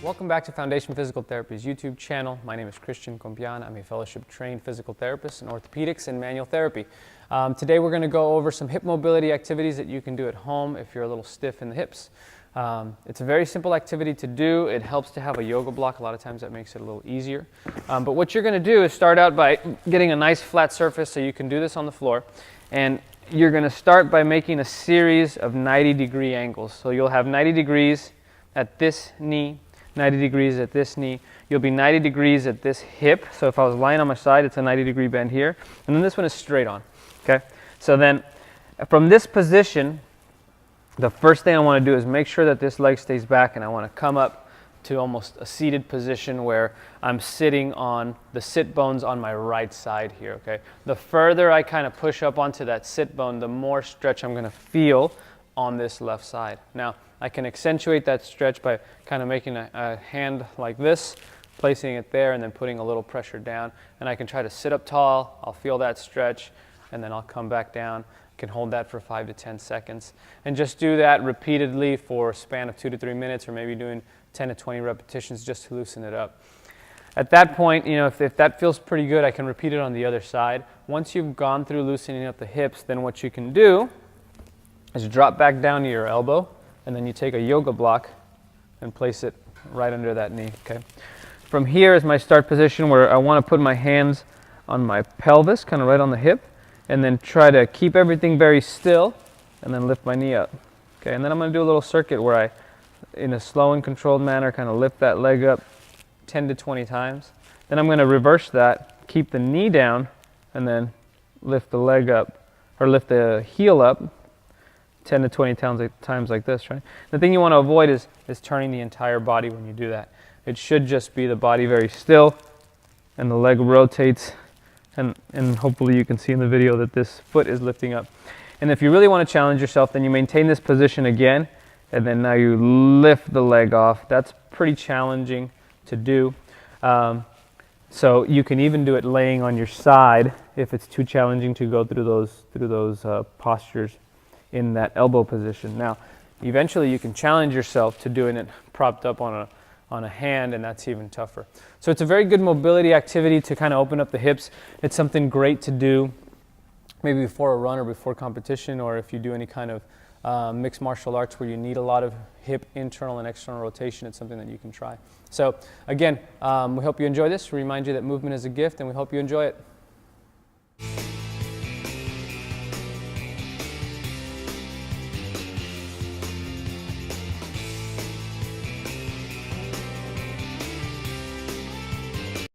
Welcome back to Foundation Physical Therapy's YouTube channel. My name is Christian Compian. I'm a fellowship-trained physical therapist in orthopedics and manual therapy. Today we're going to go over some hip mobility activities that you can do at home if you're a little stiff in the hips. It's a very simple activity to do. It helps to have a yoga block. A lot of times that makes it a little easier. But what you're going to do is start out by getting a nice flat surface so you can do this on the floor. And you're going to start by making a series of 90-degree angles. So you'll have 90 degrees at this knee, 90 degrees at this knee. You'll be 90 degrees at this hip. So if I was lying on my side, it's a 90-degree bend here. And then this one is straight on. Okay? So then from this position, the first thing I want to do is make sure that this leg stays back, and I want to come up to almost a seated position where I'm sitting on the sit bones on my right side here. Okay? The further I kind of push up onto that sit bone, the more stretch I'm going to feel on this left side. Now, I can accentuate that stretch by kind of making a hand like this, placing it there, and then putting a little pressure down. And I can try to sit up tall. I'll feel that stretch, and then I'll come back down. I can hold that for 5 to 10 seconds. And just do that repeatedly for a span of 2 to 3 minutes, or maybe doing 10 to 20 repetitions just to loosen it up. At that point, you know, if that feels pretty good, I can repeat it on the other side. Once you've gone through loosening up the hips, then what you can do is drop back down to your elbow, and then you take a yoga block and place it right under that knee. Okay. From here is my start position where I want to put my hands on my pelvis, kind of right on the hip, and then try to keep everything very still, and then lift my knee up. Okay, and then I'm going to do a little circuit where I, in a slow and controlled manner, kind of lift that leg up 10 to 20 times. Then I'm going to reverse that, keep the knee down, and then lift the leg up, or lift the heel up 10 to 20 times like this, right? The thing you want to avoid is turning the entire body when you do that. It should just be the body very still, and the leg rotates, and hopefully you can see in the video that this foot is lifting up. And if you really want to challenge yourself, then you maintain this position again, and then now you lift the leg off. That's pretty challenging to do. So you can even do it laying on your side if it's too challenging to go through those postures in that elbow position. Now, eventually you can challenge yourself to doing it propped up on a hand, and that's even tougher. So it's a very good mobility activity to kind of open up the hips. It's something great to do maybe before a run or before competition, or if you do any kind of mixed martial arts where you need a lot of hip internal and external rotation. It's something that you can try. So again, we hope you enjoy this. We remind you that movement is a gift, and we hope you enjoy it.